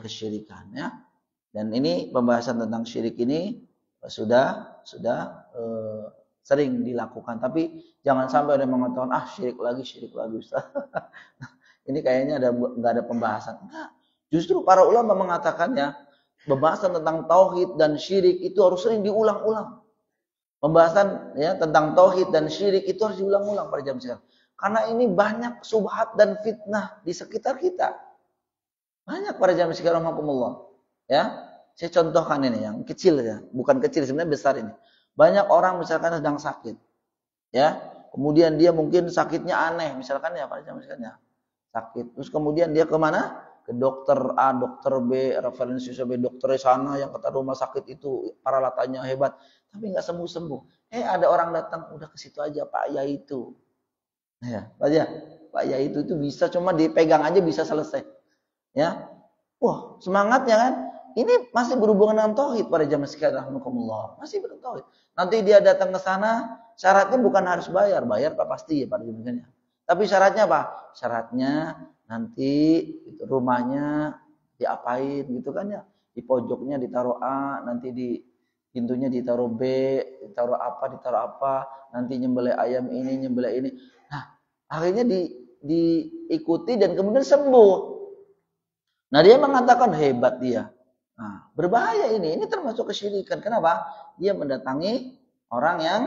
kesyirikan. Ya. Dan ini pembahasan tentang syirik ini sudah sering dilakukan. Tapi jangan sampai ada yang mengatakan syirik lagi Ustaz. Ini kayaknya nggak ada pembahasan. Enggak. Justru para ulama mengatakannya pembahasan tentang tauhid dan syirik itu harus sering diulang-ulang. Pembahasan ya tentang tauhid dan syirik itu harus diulang-ulang pada zaman sekarang. Karena ini banyak subhat dan fitnah di sekitar kita. Banyak pada zaman sekarang rahmatullah. Ya. Saya contohkan ini yang kecil ya, bukan kecil sebenarnya besar ini. Banyak orang misalkan sedang sakit. Ya. Kemudian dia mungkin sakitnya aneh, misalkan ya pada zaman sekarang ya. Sakit. Terus kemudian dia kemana? Ke dokter A, dokter B, referensi B, dokter sana yang kata rumah sakit itu peralatannya hebat, tapi nggak sembuh-sembuh. Ada orang datang, udah ke situ aja Pak Yai itu. Ya, Pak Yai itu bisa cuma dipegang aja bisa selesai. Ya. Wah, semangatnya kan? Ini masih berhubungan dengan tauhid pada zaman sekarang rahmatullah. Masih bertauhid. Nanti dia datang ke sana, syaratnya bukan harus bayar Pak pasti ya pada zamannya. Tapi syaratnya apa? Syaratnya nanti itu rumahnya diapain gitu kan ya. Di pojoknya ditaruh A, nanti di pintunya ditaruh B, ditaruh apa, nanti nyembelih ayam ini, nyembelih ini. Nah, akhirnya diikuti dan kemudian sembuh. Nah, dia mengatakan hebat dia. Nah, berbahaya ini termasuk kesyirikan. Kenapa? Dia mendatangi orang yang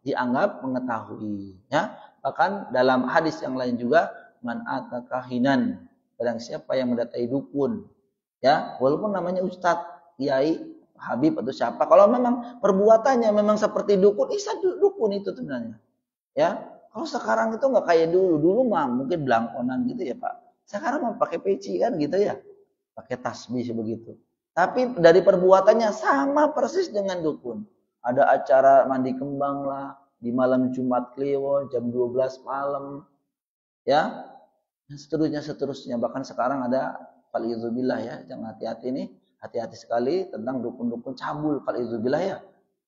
dianggap mengetahui, ya. Bahkan dalam hadis yang lain juga man atakahinan, barang siapa yang mendatangi dukun, ya, walaupun namanya ustadz, kiai, habib atau siapa, kalau memang perbuatannya memang seperti dukun, dukun itu sebenarnya. Ya, kalau sekarang itu nggak kayak dulu mah mungkin belangkonan gitu ya Pak. Sekarang mah pakai peci kan gitu ya, pakai tasbih begitu. Tapi dari perbuatannya sama persis dengan dukun. Ada acara mandi kembang lah, di malam Jumat Kliwon jam 12 malam. Ya. Dan seterusnya. Bahkan sekarang ada falidzubillah ya, jangan hati-hati nih. Hati-hati sekali tentang dukun-dukun cabul falidzubillah ya.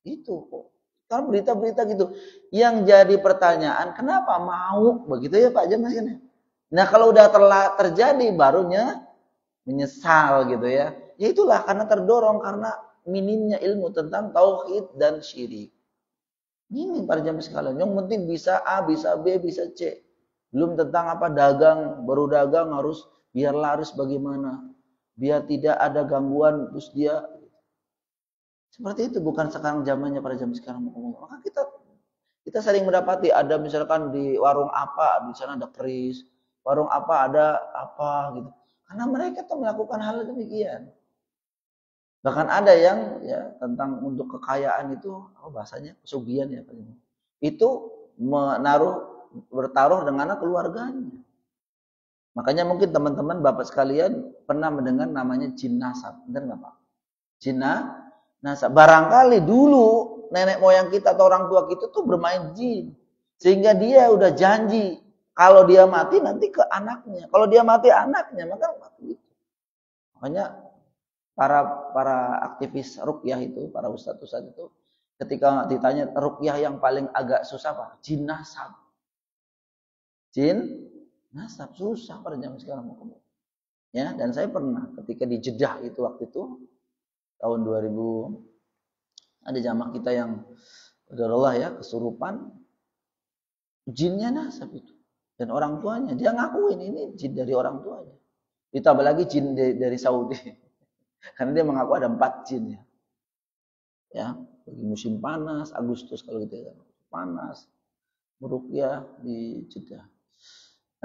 Itu kok. Kalau berita-berita gitu. Yang jadi pertanyaan, kenapa mau begitu ya Pak Jamas kan? Nah, kalau udah terjadi barunya menyesal gitu ya. Ya itulah karena terdorong karena minimnya ilmu tentang tauhid dan syirik. Ini para jamaah sekalian. Yang penting bisa A, bisa B, bisa C. Belum tentang apa dagang, baru dagang harus biar laris bagaimana. Biar tidak ada gangguan terus dia seperti itu bukan sekarang zamannya para jamaah sekarang. Maka kita sering mendapati ada misalkan di warung apa di sana ada keris, warung apa ada apa gitu. Karena mereka tuh melakukan hal demikian. Bahkan ada yang ya tentang untuk kekayaan itu bahasanya pesugihan ya Pak. Itu bertaruh dengan keluarganya. Makanya mungkin teman-teman Bapak sekalian pernah mendengar namanya jin nasab, benar nggak Pak? Jin nasab. Barangkali dulu nenek moyang kita atau orang tua kita tuh bermain jin. Sehingga dia udah janji kalau dia mati nanti ke anaknya. Kalau dia mati anaknya, maka mati gitu. Makanya para aktivis ruqyah itu, para ustadz-ustadz itu ketika ditanya ruqyah yang paling agak susah apa? Jin nasab. Jin nasab susah pada zaman sekarang. Ya, dan saya pernah ketika di Jeddah itu waktu itu tahun 2000 ada jamaah kita yang qadarullah ya kesurupan jinnya nasab itu dan orang tuanya dia ngakuin ini jin dari orang tuanya ditambah lagi jin dari Saudi karena dia mengaku ada 4 jin ya bagi musim panas Agustus kalau gitu ya panas meruqyah di Jeddah.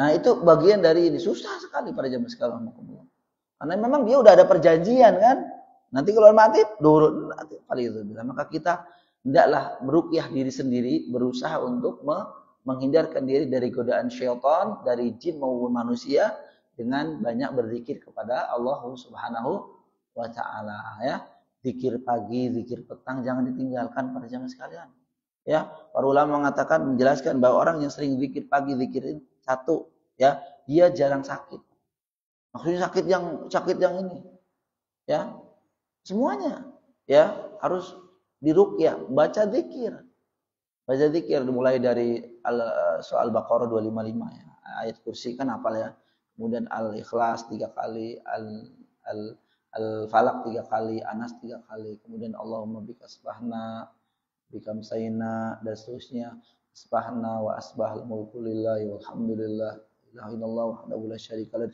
Nah itu bagian dari ini susah sekali pada zaman sekarang karena memang dia udah ada perjanjian kan. Nanti kalau mati, turun nanti kali itu. Maka kita hendaklah meruqyah diri sendiri, berusaha untuk menghindarkan diri dari godaan syaitan, dari jin maupun manusia dengan banyak berzikir kepada Allah Subhanahu wa taala ya. Zikir pagi, zikir petang jangan ditinggalkan pada jamaah sekalian. Ya, para ulama mengatakan menjelaskan bahwa orang yang sering zikir pagi, zikirin satu ya, dia jarang sakit. Maksudnya sakit yang ini. Ya, semuanya ya harus diruqyah, baca zikir. Baca zikir mulai dari soal Baqarah 255 ya. Ayat kursi kan hafal ya. Kemudian Al-Ikhlas 3 kali, Al-Falaq 3 kali, Anas 3 kali. Kemudian Allahumma bika asbahna, bika amsayna dan seterusnya. Asbahna wa asbahal mulku lillahi walhamdulillah. La ilaha illallah wahdahu la syarika lahu.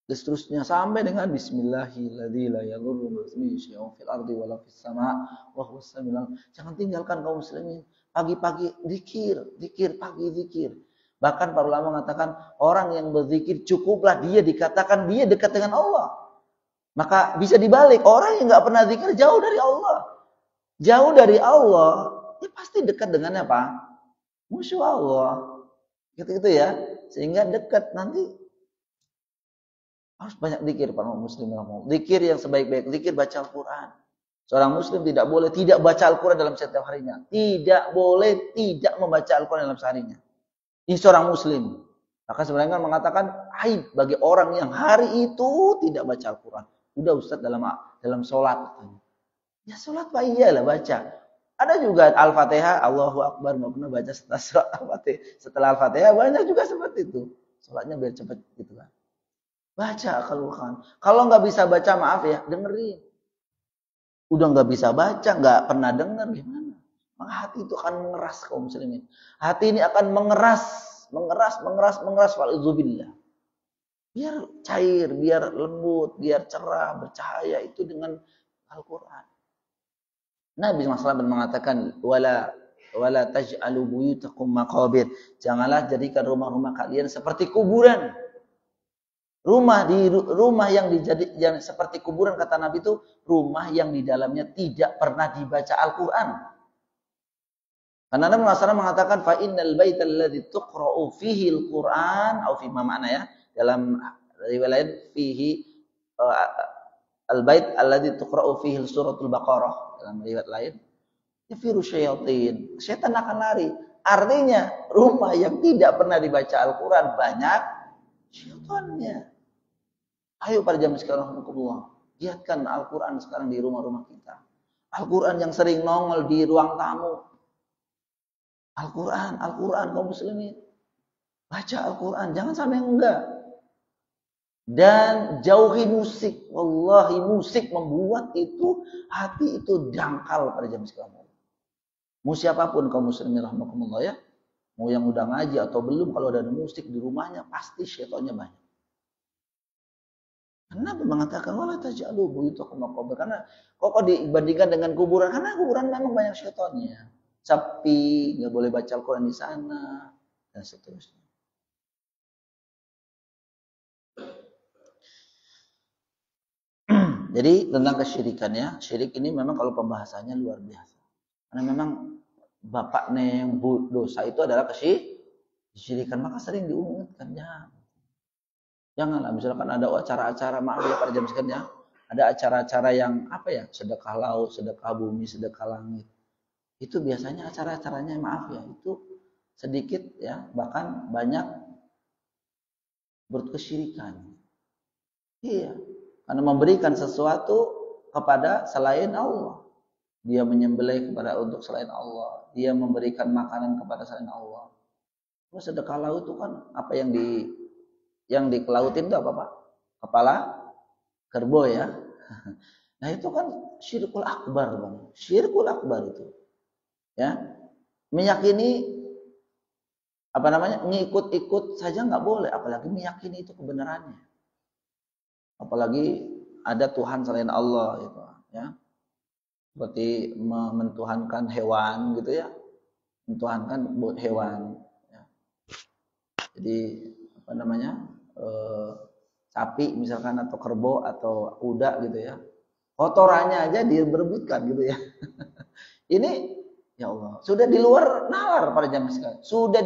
Dan seterusnya sampai dengan bismillahirrahmanirrahim la yadurru ma ismihi syai'un fil ardi wala fis sama' wa huwas samiul. Jangan tinggalkan kaum muslimin pagi-pagi zikir pagi zikir. Bahkan para ulama mengatakan orang yang berzikir cukuplah dia dikatakan dia dekat dengan Allah. Maka bisa dibalik, orang yang enggak pernah zikir jauh dari Allah. Jauh dari Allah, dia pasti dekat dengan apa? Musuh Allah. Gitu-gitu ya. Sehingga dekat nanti harus banyak zikir para muslim. Zikir yang sebaik-baik, zikir baca Al-Quran. Seorang muslim tidak boleh tidak baca Al-Quran dalam setiap harinya. Tidak boleh tidak membaca Al-Quran dalam seharinya. Ini seorang muslim. Maka sebenarnya mengatakan aib bagi orang yang hari itu tidak baca Al-Quran. Udah Ustaz dalam sholat. Ya sholat Pak iyalah baca. Ada juga Al-Fatihah, Allahu Akbar, nggak pernah baca setelah Al-Fatihah. Setelah Al-Fatihah banyak juga seperti itu. Sholatnya biar cepat gitu kan. Baca Al-Quran. Kalau nggak bisa baca maaf ya, dengerin. Udah nggak bisa baca, nggak pernah denger, gimana? Maka hati itu akan mengeras kaum muslimin. Hati ini akan mengeras. Wal'udzubillah. Biar cair, biar lembut, biar cerah, bercahaya itu dengan Al-Quran. Nabi SAW mengatakan, wala taj'alu buyutakum maqabir. Janganlah jadikan rumah-rumah kalian seperti kuburan. Rumah yang seperti kuburan kata Nabi itu rumah yang di dalamnya tidak pernah dibaca Al-Quran. Karena Nabi SAW mengatakan fa innal baital ladzi tuqra'u fihi al-Quran atau fi makna ya dalam riwayat fihi al-bait alladzi tuqra'u fihi suratul Baqarah dalam riwayat lain yafiru syayatin. Setan akan lari. Artinya rumah yang tidak pernah dibaca Al-Quran banyak syaitannya. Ayo para jamaah sekarang Allah, giatkan Al-Quran sekarang di rumah-rumah kita. Al-Quran yang sering nongol di ruang tamu. Al-Quran kaum muslimin. Baca Al-Quran, jangan sampai enggak. Dan jauhi musik. Wallahi musik membuat itu hati itu dangkal pada jamaah sekarang. Mau siapapun kaum muslimin rahimakumullah ya. Mau yang udah ngaji atau belum, kalau ada musik di rumahnya pasti syaitannya banyak. Karena Nabi mengatakan wala taj'alu buyutakum maqabir, karena kok dibandingkan dengan kuburan, karena kuburan memang banyak syaitannya. Sepi, nggak boleh baca Al-Quran di sana dan seterusnya. Jadi tentang kesyirikan ya, syirik ini memang kalau pembahasannya luar biasa. Karena memang bapaknya yang dosa itu adalah kesyirikan, maka sering diingatkan ya. Janganlah misalkan ada acara-acara, maaf ya pada jam sekian ya, ada acara-acara yang apa ya, sedekah laut, sedekah bumi, sedekah langit. Itu biasanya acara-acaranya maaf ya, itu sedikit ya, bahkan banyak berkesyirikan. Iya, karena memberikan sesuatu kepada selain Allah. Dia menyembelih kepada untuk selain Allah. Dia memberikan makanan kepada selain Allah. Terus sedekah laut itu kan apa yang di kelautin itu apa Pak? Kepala kerbau ya. Nah itu kan syirkul akbar Bang. Syirkul akbar itu. Ya. Meyakini apa namanya? Ngikut-ikut saja nggak boleh, apalagi meyakini itu kebenarannya. Apalagi ada Tuhan selain Allah gitu ya. Seperti mentuhankan hewan gitu ya. Mentuhankan hewan ya. Jadi apa namanya? Sapi misalkan atau kerbau atau kuda gitu ya, kotorannya aja diberebutkan gitu ya. Ini ya Allah, sudah di luar nalar pada zaman sekarang. Sudah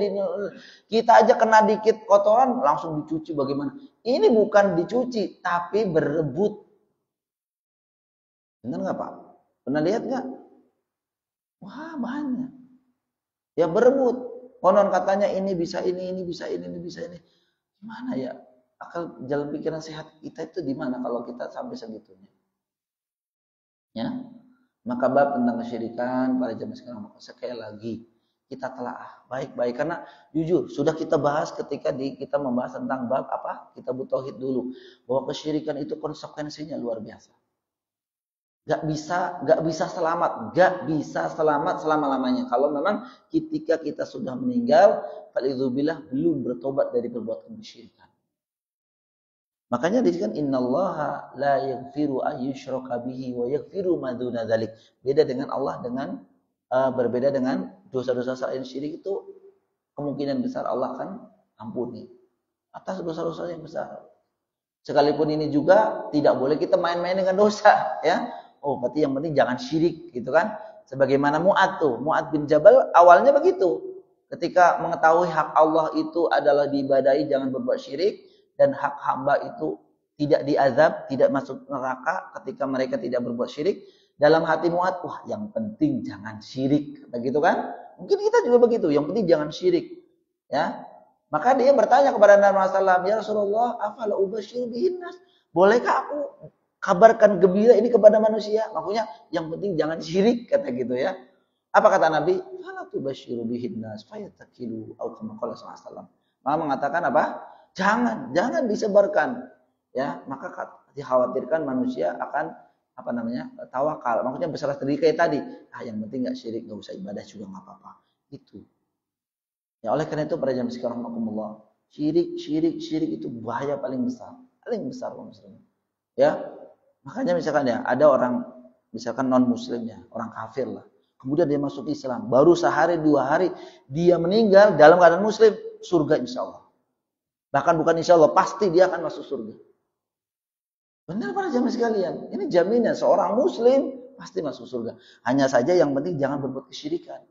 kita aja kena dikit kotoran langsung dicuci bagaimana? Ini bukan dicuci tapi berebut. Benar nggak Pak? Pernah lihat nggak? Wah banyak. Ya berebut. Konon katanya ini bisa ini bisa ini bisa ini. Gimana ya? Akal jalan pikiran sehat kita itu di mana kalau kita sampai segitunya? Ya, maka bab tentang kesyirikan pada zaman sekarang, sekali lagi kita telaah baik-baik, karena jujur sudah kita bahas ketika kita membahas tentang bab apa kitab tauhid dulu, bahwa kesyirikan itu konsekuensinya luar biasa. Gak bisa selamat selama-lamanya kalau memang ketika kita sudah meninggal, falidzubillah belum bertobat dari perbuatan kesyirikan. Makanya disebutkan innallaha la yaghfiru ayyushraka bihi wa yaghfiru ma duna dzalik. Beda dengan Allah berbeda dengan dosa-dosa selain syirik itu kemungkinan besar Allah akan ampuni atas dosa-dosa yang besar. Sekalipun ini juga tidak boleh kita main-main dengan dosa ya. Oh, berarti yang penting jangan syirik gitu kan. Sebagaimana Mu'ad bin Jabal awalnya begitu. Ketika mengetahui hak Allah itu adalah diibadahi, jangan berbuat syirik, dan hak hamba itu tidak diazab, tidak masuk neraka ketika mereka tidak berbuat syirik. Dalam hati Mu'ad, wah yang penting jangan syirik, begitu kan? Mungkin kita juga begitu, yang penting jangan syirik. Ya, maka dia bertanya kepada Nabi SAW, ya Rasulullah, afala ubasyiru bihin nas? Bolehkah aku kabarkan gembira ini kepada manusia? Maksudnya yang penting jangan syirik, kata gitu ya. Apa kata Nabi? Fala tubasyiru bihin nas fayatakilu au kama qala sallallahu. Maka mengatakan apa? Jangan disebarkan, ya, maka dikhawatirkan manusia akan apa namanya tawakal, maksudnya berserah diri kayak tadi. Yang penting nggak syirik, nggak usah ibadah juga nggak apa-apa. Itu. Ya oleh karena itu pada zaman sekarang, syirik itu bahaya paling besar kaum muslimin. Ya, makanya misalkan ya ada orang misalkan non muslim ya, orang kafir lah. Kemudian dia masuk Islam, baru sehari 2 hari dia meninggal dalam keadaan muslim, surga insya Allah. Bahkan bukan insya Allah, pasti dia akan masuk surga. Benar para jamaah sekalian, ini jaminan seorang muslim pasti masuk surga. Hanya saja yang penting jangan berbuat kesyirikan.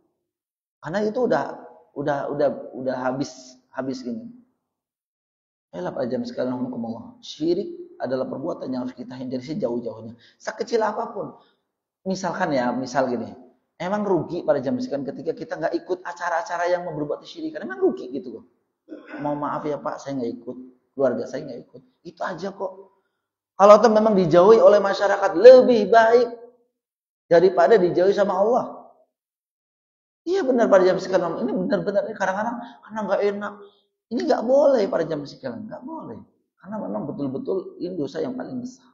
Karena itu udah habis ini. Ayolah para jamaah sekalian, syirik adalah perbuatan yang harus kita hindari sejauh-jauhnya. Sekecil apapun. Misalkan ya, misal gini. Emang rugi pada jamaah sekalian ketika kita nggak ikut acara-acara yang berbuat kesyirikan. Emang rugi gitu loh. Mau maaf ya Pak, saya nggak ikut, keluarga saya nggak ikut, itu aja kok. Kalau itu memang dijauhi oleh masyarakat lebih baik daripada dijauhi sama Allah. Iya benar pada jam sekarang, ini benar-benar ini kadang-kadang karena nggak enak, ini nggak boleh pada jam sekarang, nggak boleh, karena memang betul-betul ini dosa yang paling besar.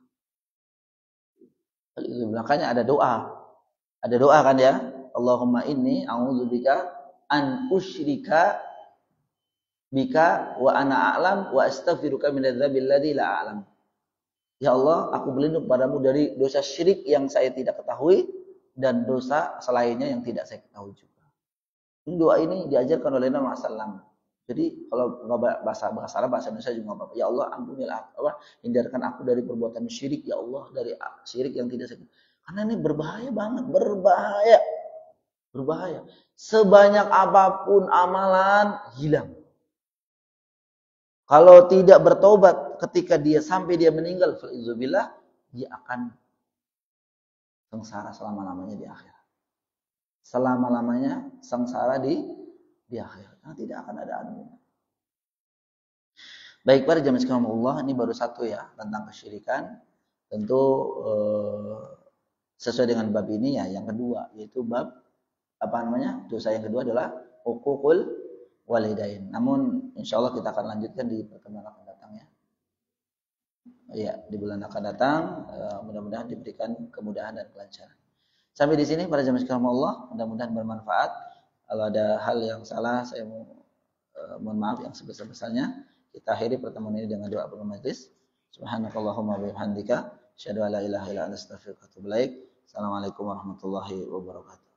Makanya ada doa kan ya, Allahumma inni a'udzubika an usyrika bika wa ana a'lam wa astaghfiruka min adzabil ladzi la a'lam. Ya Allah, aku berlindung padamu dari dosa syirik yang saya tidak ketahui dan dosa selainnya yang tidak saya ketahui juga. Ini doa ini diajarkan oleh Nabi SAW. Jadi kalau bahasa Arab, bahasa Indonesia juga apa-apa. Ya Allah, ampunilah hindarkan aku dari perbuatan syirik. Ya Allah, dari syirik yang tidak saya. Karena ini berbahaya banget, berbahaya. Sebanyak apapun amalan hilang. Kalau tidak bertobat ketika dia sampai dia meninggal, faizubillah, dia akan sengsara selama-lamanya di akhirat. Selama-lamanya sengsara di akhirat. Nah, tidak akan ada anunya. Baik, para jamaah sekalian Allah, ini baru satu ya tentang kesyirikan. Tentu sesuai dengan bab ini ya. Yang kedua yaitu bab dosa yang kedua adalah uququl walidain. Namun insyaallah kita akan lanjutkan di pertemuan akan datang ya. Ya, di bulan akan datang mudah-mudahan diberikan kemudahan dan kelancaran. Sampai di sini para jamaah sekalian Allah, mudah-mudahan bermanfaat. Kalau ada hal yang salah saya mohon maaf yang sebesar-besarnya. Kita akhiri pertemuan ini dengan doa penutup majelis. Subhanakallahumma wa bihamdika asyhadu an la ilaha illa anta astaghfiruka wa atubu ilaik. Assalamualaikum warahmatullahi wabarakatuh.